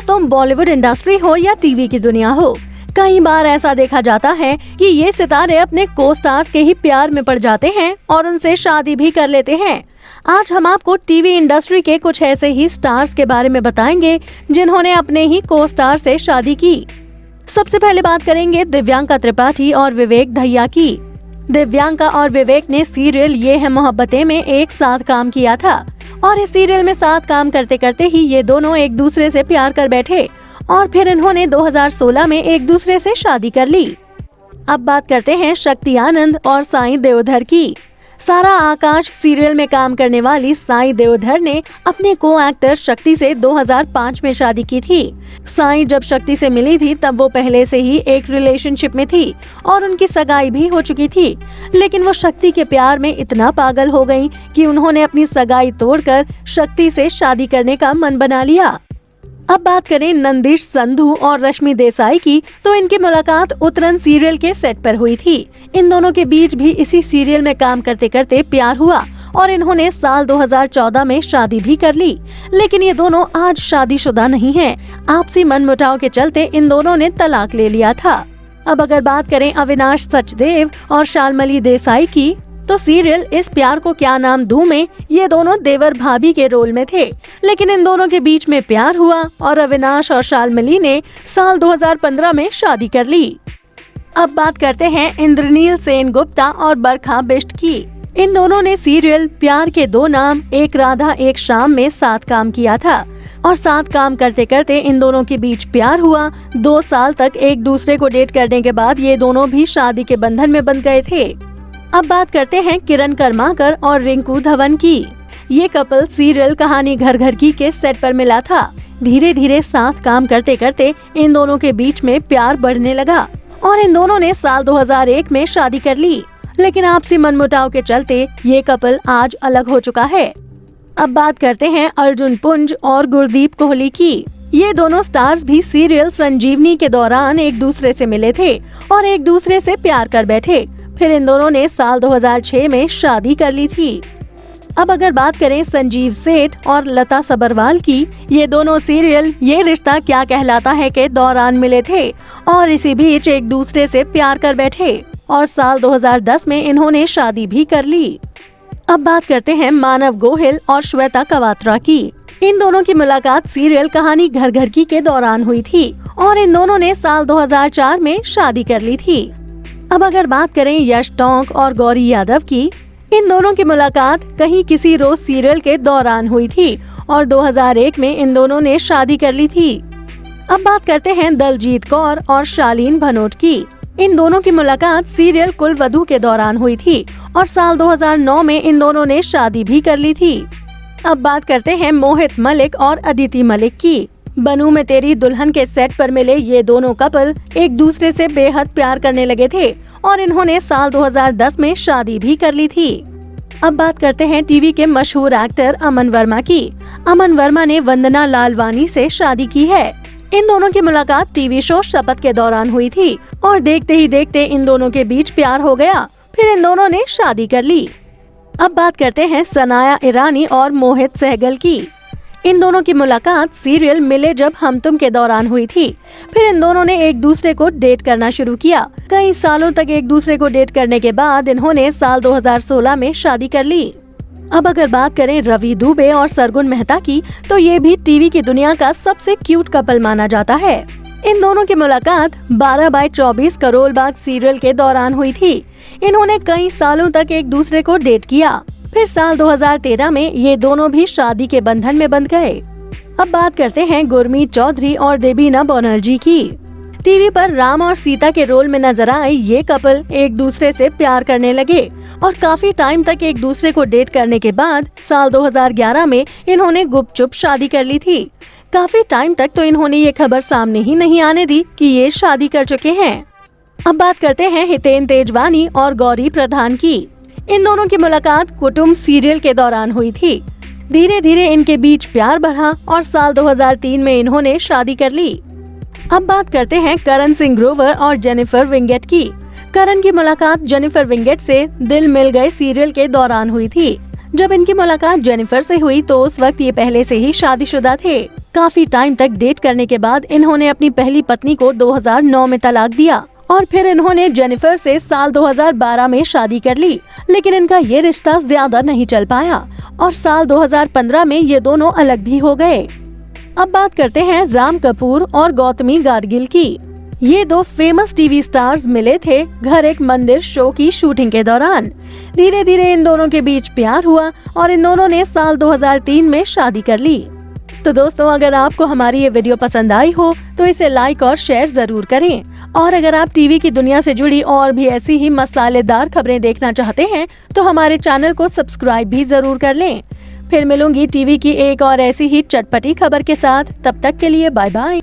दोस्तों, बॉलीवुड इंडस्ट्री हो या टीवी की दुनिया हो, कई बार ऐसा देखा जाता है कि ये सितारे अपने को स्टार्स के ही प्यार में पड़ जाते हैं और उनसे शादी भी कर लेते हैं। आज हम आपको टीवी इंडस्ट्री के कुछ ऐसे ही स्टार्स के बारे में बताएंगे जिन्होंने अपने ही को स्टार से शादी की। सबसे पहले बात करेंगे दिव्यांका त्रिपाठी और विवेक दहिया की। दिव्यांका और विवेक ने सीरियल ये है मोहब्बतें में एक साथ काम किया था और इस सीरियल में साथ काम करते करते ही ये दोनों एक दूसरे से प्यार कर बैठे और फिर इन्होंने 2016 में एक दूसरे से शादी कर ली। अब बात करते हैं शक्ति आनंद और साई देओधर की। सारा आकाश सीरियल में काम करने वाली साई देओधर ने अपने को एक्टर शक्ति से 2005 में शादी की थी। साई जब शक्ति से मिली थी तब वो पहले से ही एक रिलेशनशिप में थी और उनकी सगाई भी हो चुकी थी, लेकिन वो शक्ति के प्यार में इतना पागल हो गयी कि उन्होंने अपनी सगाई तोड़कर शक्ति से शादी करने का मन बना लिया। अब बात करें नंदिश संधू और रश्मि देसाई की, तो इनकी मुलाकात उतरन सीरियल के सेट पर हुई थी। इन दोनों के बीच भी इसी सीरियल में काम करते करते प्यार हुआ और इन्होंने साल 2014 में शादी भी कर ली, लेकिन ये दोनों आज शादीशुदा नहीं हैं। आपसी मनमुटाव के चलते इन दोनों ने तलाक ले लिया था। अब अगर बात करें अविनाश सचदेव और शालमली देसाई की, तो सीरियल इस प्यार को क्या नाम दूं में ये दोनों देवर भाभी के रोल में थे, लेकिन इन दोनों के बीच में प्यार हुआ और अविनाश और शालमली ने साल 2015 में शादी कर ली। अब बात करते हैं इंद्रनील सेन गुप्ता और बरखा बिष्ट की। इन दोनों ने सीरियल प्यार के दो नाम एक राधा एक शाम में साथ काम किया था और साथ काम करते करते इन दोनों के बीच प्यार हुआ। 2 साल तक एक दूसरे को डेट करने के बाद ये दोनों भी शादी के बंधन में बंध गए थे। अब बात करते हैं किरण कर्माकर और रिंकू धवन की। ये कपल सीरियल कहानी घर घर की के सेट पर मिला था। धीरे धीरे साथ काम करते करते इन दोनों के बीच में प्यार बढ़ने लगा और इन दोनों ने साल 2001 में शादी कर ली, लेकिन आपसी मनमुटाव के चलते ये कपल आज अलग हो चुका है। अब बात करते हैं अर्जुन पुंज और गुरदीप कोहली की। ये दोनों स्टार्स भी सीरियल संजीवनी के दौरान एक दूसरे से मिले थे और एक दूसरे से प्यार कर बैठे। फिर इन दोनों ने साल 2006 में शादी कर ली थी। अब अगर बात करें संजीव सेठ और लता सबरवाल की, ये दोनों सीरियल ये रिश्ता क्या कहलाता है के दौरान मिले थे और इसी बीच एक दूसरे से प्यार कर बैठे और साल 2010 में इन्होंने शादी भी कर ली। अब बात करते हैं मानव गोहिल और श्वेता कवात्रा की। इन दोनों की मुलाकात सीरियल कहानी घर घर की के दौरान हुई थी और इन दोनों ने साल 2004 में शादी कर ली थी। अब अगर बात करें यश टोंक और गौरी यादव की, इन दोनों की मुलाकात कहीं किसी रोज सीरियल के दौरान हुई थी और 2001 में इन दोनों ने शादी कर ली थी। अब बात करते हैं दलजीत कौर और शालीन भनोट की। इन दोनों की मुलाकात सीरियल कुलवधू के दौरान हुई थी और साल 2009 में इन दोनों ने शादी भी कर ली थी। अब बात करते हैं मोहित मलिक और अदिति मलिक की। बनू में तेरी दुल्हन के सेट पर मिले ये दोनों कपल एक दूसरे से बेहद प्यार करने लगे थे और इन्होंने साल 2010 में शादी भी कर ली थी। अब बात करते हैं टीवी के मशहूर एक्टर अमन वर्मा की। अमन वर्मा ने वंदना लालवानी से शादी की है। इन दोनों की मुलाकात टीवी शो शपथ के दौरान हुई थी और देखते ही देखते इन दोनों के बीच प्यार हो गया। फिर इन दोनों ने शादी कर ली। अब बात करते हैं सनाया ईरानी और मोहित सहगल की। इन दोनों की मुलाकात सीरियल मिले जब हम तुम के दौरान हुई थी। फिर इन दोनों ने एक दूसरे को डेट करना शुरू किया। कई सालों तक एक दूसरे को डेट करने के बाद इन्होंने साल 2016 में शादी कर ली। अब अगर बात करें रवि दुबे और सरगुन मेहता की, तो ये भी टीवी की दुनिया का सबसे क्यूट कपल माना जाता है। इन दोनों की मुलाकात 12/24 करोल बाग सीरियल के दौरान हुई थी। इन्होंने कई सालों तक एक दूसरे को डेट किया। फिर साल 2013 में ये दोनों भी शादी के बंधन में बंध गए। अब बात करते हैं गुरमीत चौधरी और देबीना बनर्जी की। टीवी पर राम और सीता के रोल में नजर आए ये कपल एक दूसरे से प्यार करने लगे और काफी टाइम तक एक दूसरे को डेट करने के बाद साल 2011 में इन्होंने गुपचुप शादी कर ली थी। काफी टाइम तक तो इन्होंने ये खबर सामने ही नहीं आने दी कि ये शादी कर चुके हैं। अब बात करते हैं हितेन तेजवानी और गौरी प्रधान की। इन दोनों की मुलाकात कुटुंब सीरियल के दौरान हुई थी। धीरे धीरे इनके बीच प्यार बढ़ा और साल 2003 में इन्होंने शादी कर ली। अब बात करते हैं करण सिंह ग्रोवर और जेनिफर विंगेट की। करण की मुलाकात जेनिफर विंगेट से दिल मिल गए सीरियल के दौरान हुई थी। जब इनकी मुलाकात जेनिफर से हुई तो उस वक्त ये पहले से ही शादीशुदा थे। काफी टाइम तक डेट करने के बाद इन्होंने अपनी पहली पत्नी को 2009 में तलाक दिया और फिर इन्होंने जेनिफर से साल 2012 में शादी कर ली, लेकिन इनका ये रिश्ता ज्यादा नहीं चल पाया और साल 2015 में ये दोनों अलग भी हो गए। अब बात करते हैं राम कपूर और गौतमी गाडगिल की। ये दो फेमस टीवी स्टार्स मिले थे घर एक मंदिर शो की शूटिंग के दौरान। धीरे धीरे इन दोनों के बीच प्यार हुआ और इन दोनों ने साल 2003 में शादी कर ली। तो दोस्तों, अगर आपको हमारी ये वीडियो पसंद आई हो तो इसे लाइक और शेयर जरूर करें। और अगर आप टीवी की दुनिया से जुड़ी और भी ऐसी ही मसालेदार खबरें देखना चाहते हैं तो हमारे चैनल को सब्सक्राइब भी जरूर कर लें। फिर मिलूंगी टीवी की एक और ऐसी ही चटपटी खबर के साथ। तब तक के लिए बाय बाय।